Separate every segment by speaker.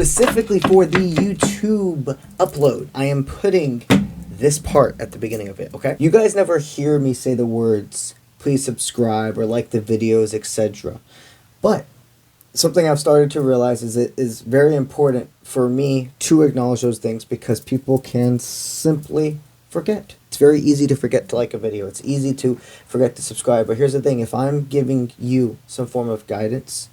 Speaker 1: specifically for the YouTube upload, I am putting this part at the beginning of it, okay? You guys never hear me say the words, please subscribe or like the videos, etc. But something I've started to realize is it is very important for me to acknowledge those things because people can simply forget. It's very easy to forget to like a video. It's easy to forget to subscribe. But here's the thing. If I'm giving you some form of guidance,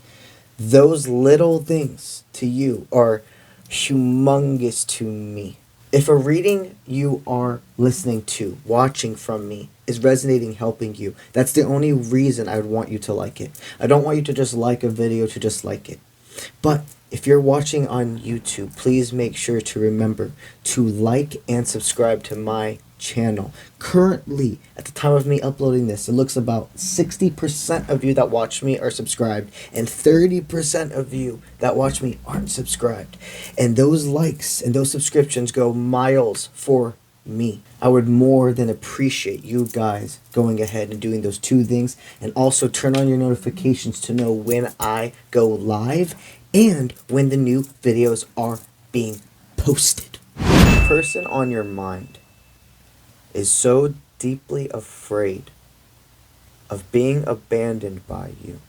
Speaker 1: those little things to you are humongous to me. If a reading you are listening to, watching from me, is resonating, helping you, that's the only reason I would want you to like it. I don't want you to just like a video to just like it. But if you're watching on YouTube, please make sure to remember to like and subscribe to my channel. Currently, at the time of me uploading this, it looks about 60% of you that watch me are subscribed and 30% of you that watch me aren't subscribed. And those likes and those subscriptions go miles for me. I would more than appreciate you guys going ahead and doing those two things, and also turn on your notifications to know when I go live and when the new videos are being posted. The person on your mind is so deeply afraid of being abandoned by you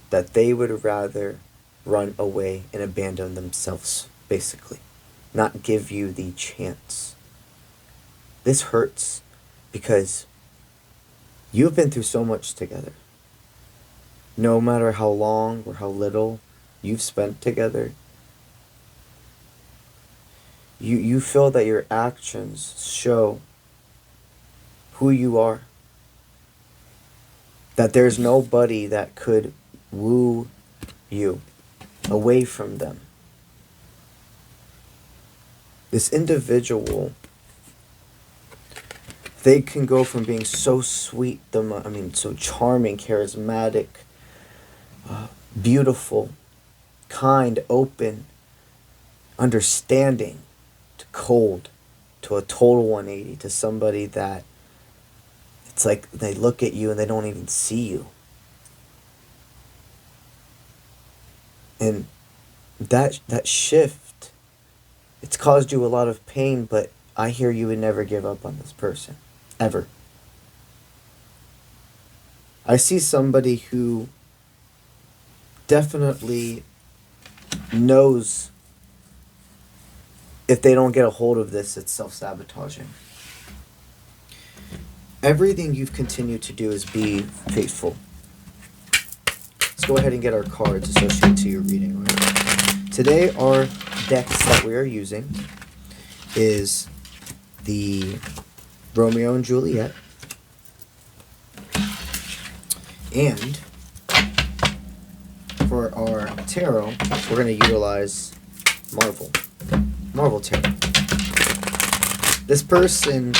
Speaker 1: that they would rather run away and abandon themselves, basically, not give you the chance. This hurts because you've been through so much together. No matter how long or how little you've spent together, you feel that your actions show who you are. That there's nobody that could woo you away from them. This individual, they can go from being so sweet, so charming, charismatic, beautiful, kind, open, understanding, to cold, to a total 180, to somebody that it's like they look at you and they don't even see you. And that shift, it's caused you a lot of pain, but I hear you would never give up on this person. Ever. I see somebody who definitely knows if they don't get a hold of this, it's self-sabotaging. Everything you've continued to do is be faithful. Let's go ahead and get our cards associated to your reading. Right? Today, our decks that we are using is the Romeo and Juliet, and for our tarot, we're going to utilize Marvel Tarot. This person,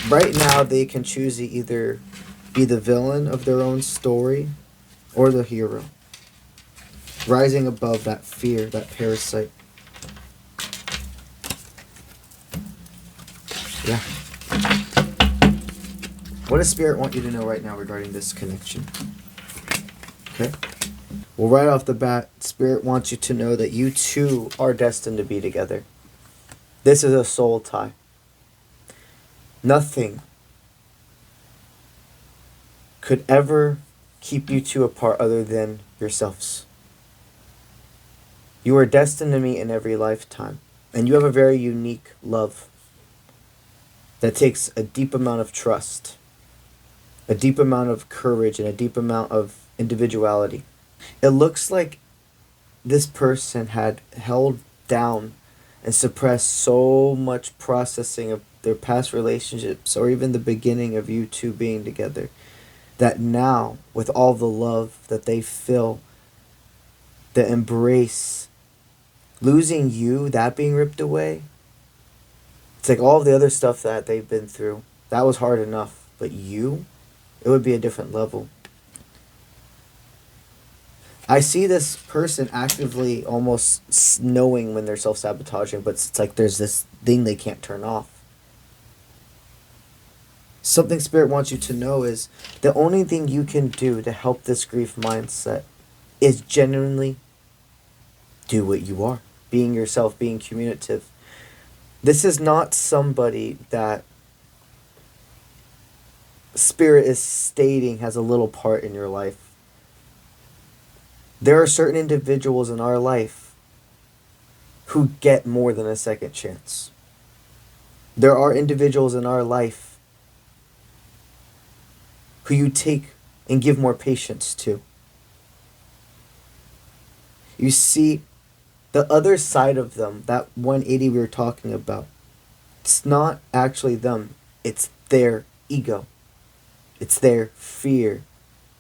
Speaker 1: right now, they can choose to either be the villain of their own story or the hero, rising above that fear, that parasite. Yeah. What does Spirit want you to know right now regarding this connection? Okay. Well, right off the bat, Spirit wants you to know that you two are destined to be together. This is a soul tie. Nothing could ever keep you two apart other than yourselves. You are destined to meet in every lifetime, and you have a very unique love that takes a deep amount of trust, a deep amount of courage, and a deep amount of individuality. It looks like this person had held down and suppressed so much processing of their past relationships, or even the beginning of you two being together, that now, with all the love that they feel, the embrace, losing you, that being ripped away, it's like all of the other stuff that they've been through, that was hard enough. But you, it would be a different level. I see this person actively almost knowing when they're self-sabotaging, but it's like there's this thing they can't turn off. Something Spirit wants you to know is the only thing you can do to help this grief mindset is genuinely do what you are. being yourself, being communicative. This is not somebody that Spirit is stating has a little part in your life. There are certain individuals in our life who get more than a second chance. There are individuals in our life who you take and give more patience to. You see, the other side of them, that 180 we were talking about, it's not actually them. It's their ego. It's their fear.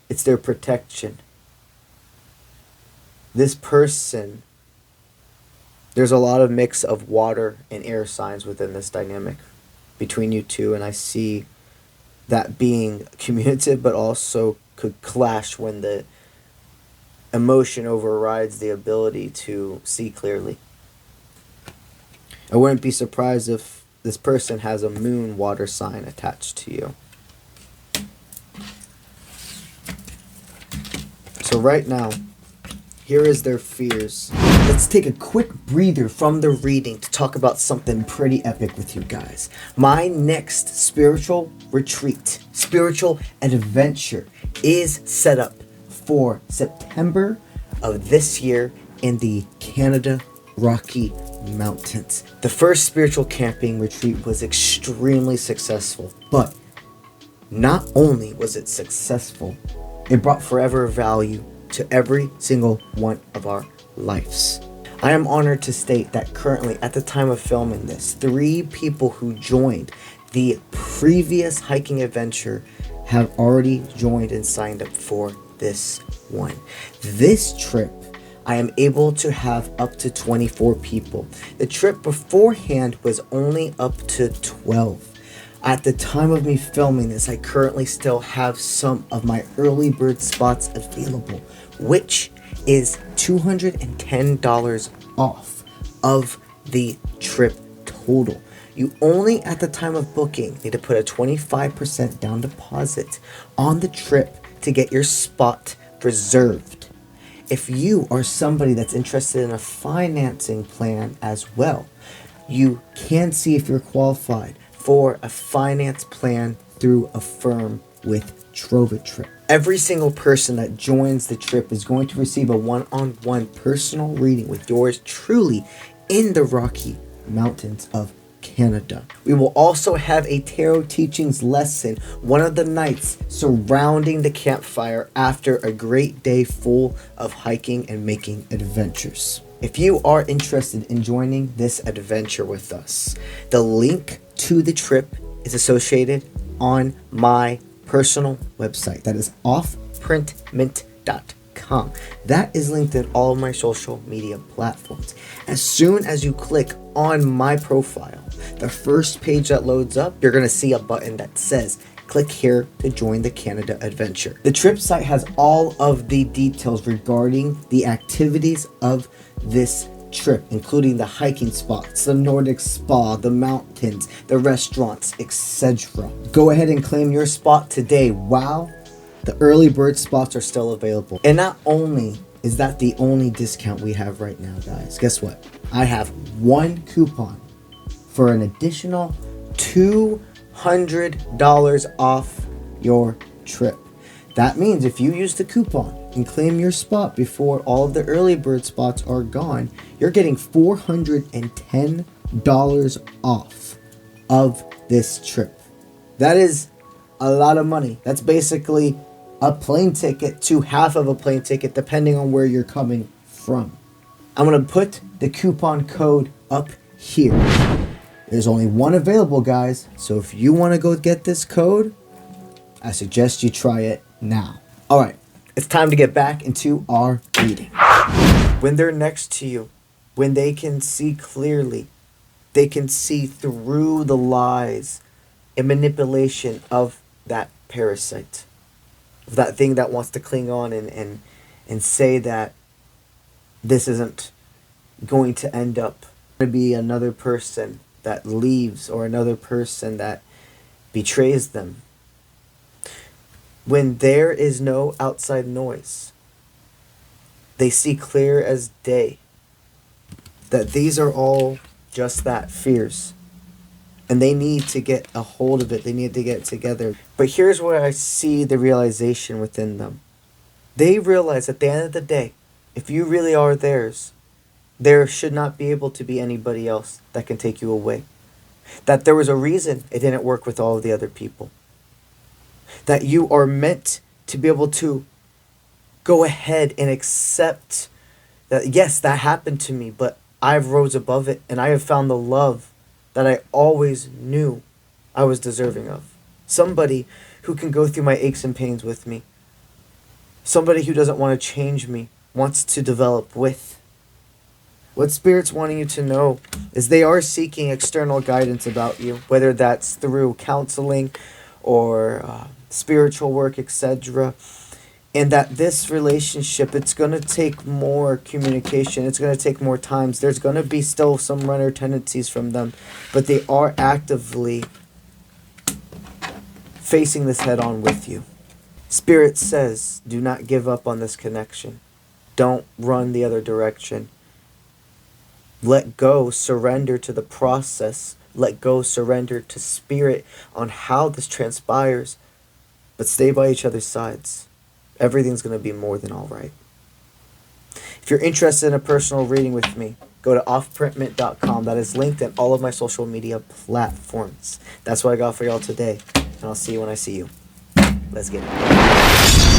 Speaker 1: It's their protection. This person, there's a lot of mix of water and air signs within this dynamic between you two, and I see that being communicative, but also could clash when the emotion overrides the ability to see clearly. I wouldn't be surprised if this person has a moon water sign attached to you. So right now, here is their fears. Let's take a quick breather from the reading to talk about something pretty epic with you guys. My next spiritual retreat, spiritual adventure is set up for September of this year in the Canada Rocky Mountains. The first spiritual camping retreat was extremely successful, but not only was it successful, it brought forever value to every single one of our lives. I am honored to state that currently, at the time of filming this, 3 people who joined the previous hiking adventure have already joined and signed up for this one. This trip, I am able to have up to 24 people. The trip beforehand was only up to 12. At the time of me filming this, I currently still have some of my early bird spots available, which is $210 off of the trip total. You only, at the time of booking, need to put a 25% down deposit on the trip to get your spot reserved. If you are somebody that's interested in a financing plan as well, you can see if you're qualified for a finance plan through a firm with TrovaTrip. Every single person that joins the trip is going to receive a one-on-one personal reading with yours truly in the Rocky Mountains of Canada. We will also have a tarot teachings lesson one of the nights surrounding the campfire after a great day full of hiking and making adventures. If you are interested in joining this adventure with us, the link to the trip is associated on my personal website. That is offprintmint.com. That is linked in all of my social media platforms. As soon as you click on my profile, the first page that loads up, you're going to see a button that says click here to join the Canada adventure. The trip site has all of the details regarding the activities of this trip, including the hiking spots, the Nordic spa, the mountains, the restaurants, etc. Go ahead and claim your spot today while the early bird spots are still available. And not only is that the only discount we have right now, guys, guess what? I have one coupon for an additional $200 off your trip. That means if you use the coupon and claim your spot before all of the early bird spots are gone, you're getting $410 off of this trip. That is a lot of money. That's basically a plane ticket to half of a plane ticket, depending on where you're coming from. I'm going to put the coupon code up here. There's only one available, guys. So if you want to go get this code, I suggest you try it now. All right, it's time to get back into our reading. When they're next to you, when they can see clearly, they can see through the lies and manipulation of that parasite, of that thing that wants to cling on and say that this isn't going to end up to be another person that leaves or another person that betrays them. When there is no outside noise, they see clear as day. that these are all just that, fears. And they need to get a hold of it. They need to get it together. But here's where I see the realization within them. They realize at the end of the day, if you really are theirs, there should not be able to be anybody else that can take you away. That there was a reason it didn't work with all of the other people. That you are meant to be able to go ahead and accept that, yes, that happened to me, but I've rose above it and I have found the love that I always knew I was deserving of. Somebody who can go through my aches and pains with me. Somebody who doesn't want to change me, wants to develop with. What Spirit's wanting you to know is they are seeking external guidance about you, whether that's through counseling or spiritual work, etc. And that this relationship, it's going to take more communication. It's going to take more times. There's going to be still some runner tendencies from them, but they are actively facing this head on with you. Spirit says, do not give up on this connection. Don't run the other direction. Let go, surrender to the process. Let go, surrender to Spirit on how this transpires. But stay by each other's sides. Everything's going to be more than all right. If you're interested in a personal reading with me, go to offprintmint.com. That is linked in all of my social media platforms. That's what I got for y'all today. And I'll see you when I see you. Let's get it.